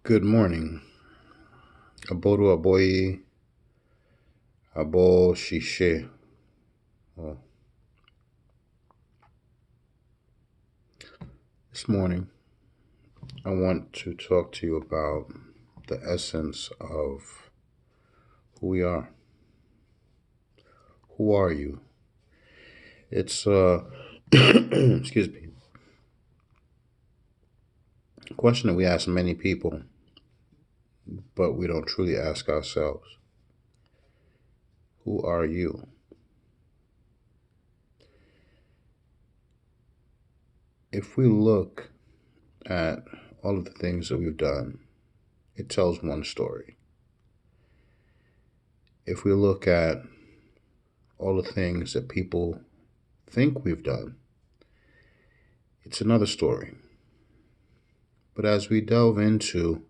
Good morning. Aboru aboyi abo shishe. Well, this morning, I want to talk to you about the essence of who we are. Who are you? It's excuse me, a question that we ask many people, but we don't truly ask ourselves. Who are you? If we look at all of the things that we've done, it tells one story. If we look at all the things that people think we've done, it's another story. But as we delve into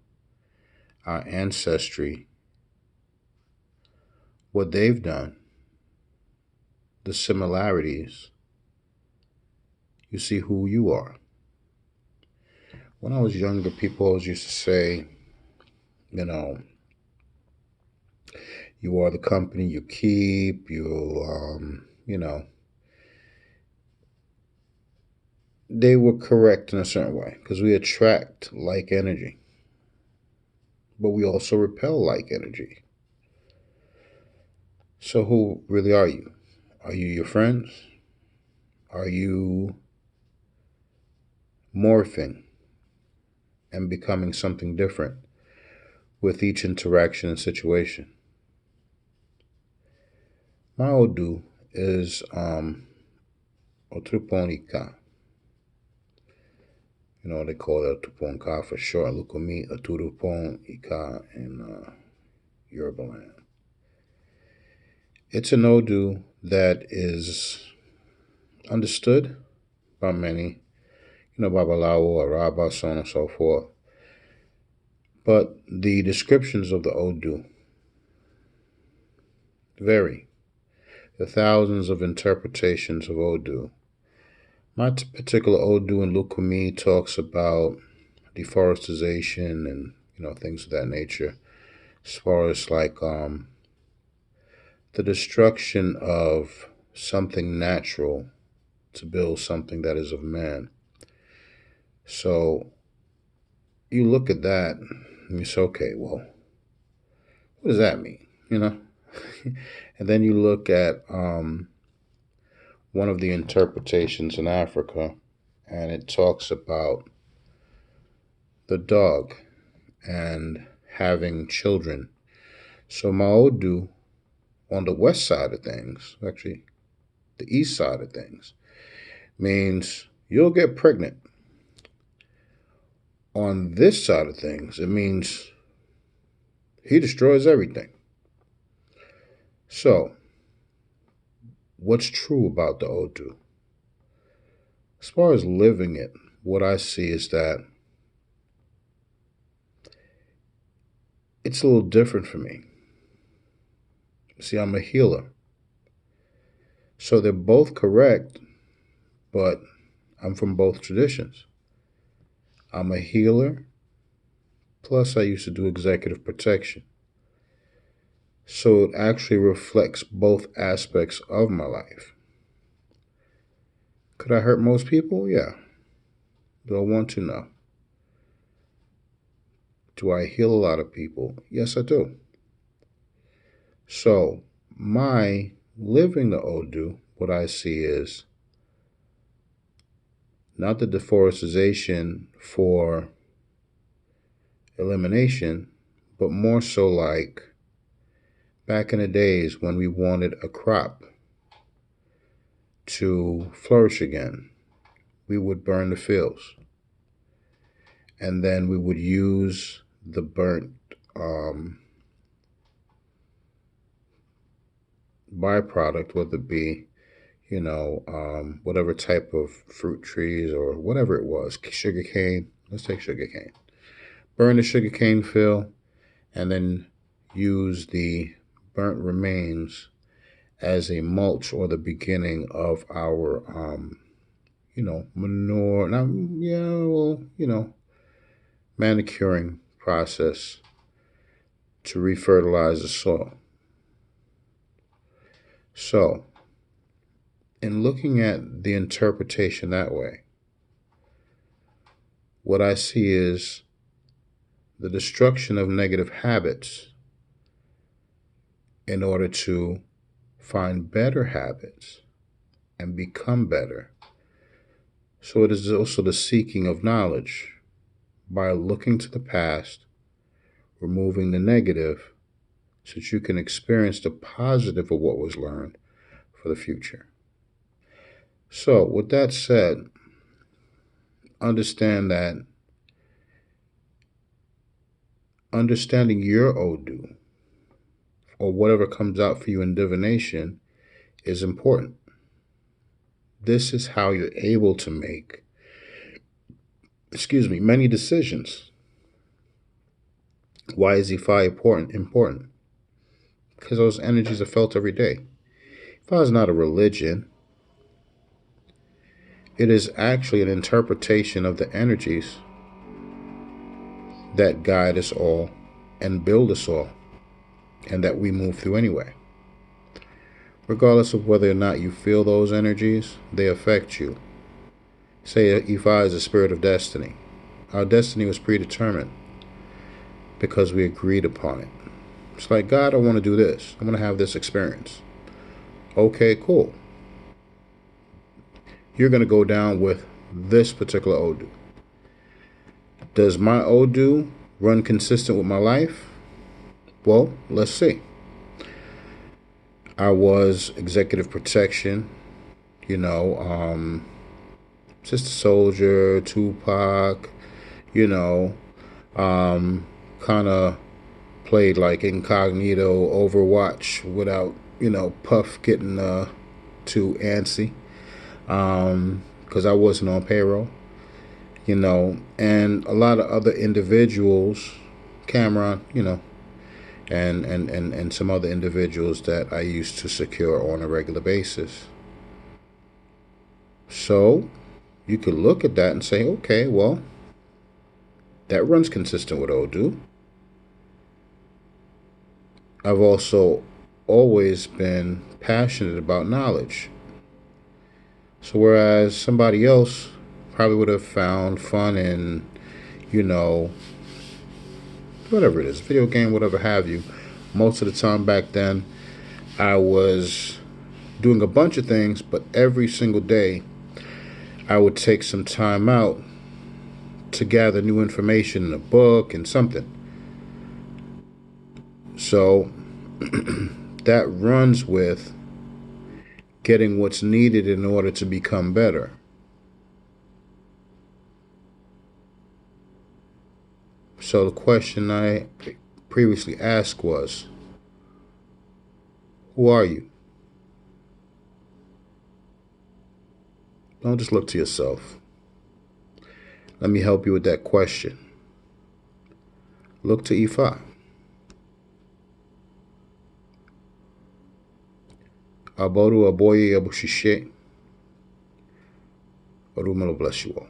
our ancestry, what they've done, the similarities, you see who you are. When I was younger, people always used to say, you know, you are the company you keep, they were correct in a certain way because we attract like energy, but we also repel like energy. So, who really are you? Are you your friends? Are you morphing and becoming something different with each interaction and situation? My Odu is Otuponika. They call it Otuponka for short. Lukumi Oturupon Ika in Yoruba land. It's an Odu that is understood by many, Babalawo, Araba, so on and so forth. But the descriptions of the Odu vary. The thousands of interpretations of Odu. My particular Odu in Lukumi talks about deforestation and things of that nature, as far as like the destruction of something natural to build something that is of man. So you look at that and you say, okay, well, what does that mean? And then you look at one of the interpretations in Africa, and it talks about the dog and having children. So Maodu, on the west side of things, actually the east side of things, means you'll get pregnant. On this side of things, it means he destroys everything. So, what's true about the Odu? As far as living it, what I see is that it's a little different for me. See, I'm a healer. So they're both correct, but I'm from both traditions. I'm a healer, plus I used to do executive protection. So it actually reflects both aspects of my life. Could I hurt most people? Yeah. Do I want to know? Do I heal a lot of people? Yes, I do. So, my living the Odu, what I see is not the deforestation for elimination, but more so like back in the days when we wanted a crop to flourish again, we would burn the fields. And then we would use the burnt byproduct, whether it be, whatever type of fruit trees or whatever it was, sugar cane. Let's take sugar cane. Burn the sugar cane fill, and then use the burnt remains as a mulch or the beginning of our, manure. Now, yeah, well, manicuring process to refertilize the soil. So, in looking at the interpretation that way, what I see is the destruction of negative habits in order to find better habits and become better. So it is also the seeking of knowledge by looking to the past, removing the negative, so that you can experience the positive of what was learned for the future. So, with that said, understand that understanding your Odu, or whatever comes out for you in divination, is important. This is how you're able to make, many decisions. Why is Ifa important? Because those energies are felt every day. Ifa is not a religion. It is actually an interpretation of the energies that guide us all and build us all, and that we move through anyway. Regardless of whether or not you feel those energies, they affect you. Say Ifa is a spirit of destiny. Our destiny was predetermined because we agreed upon it. It's like, God, I want to do this. I want to have this experience. Okay, cool. You're going to go down with this particular Odu. Does my Odu run consistent with my life? Well, let's see. I was executive protection, Sister Soldier, Tupac, kind of played like incognito Overwatch without, Puff getting too antsy, because I wasn't on payroll, and a lot of other individuals, Cameron, and some other individuals that I used to secure on a regular basis. So you could look at that and say, okay, well, that runs consistent with Odu. I've also always been passionate about knowledge. So whereas somebody else probably would have found fun in, whatever it is, video game, whatever have you, most of the time back then, I was doing a bunch of things, but every single day I would take some time out to gather new information in a book and something. So that runs with getting what's needed in order to become better. So the question I previously asked was, who are you? Don't just look to yourself. Let me help you with that question. Look to Ifa. Aboru Aboye Abushishe. Orumelo bless you all.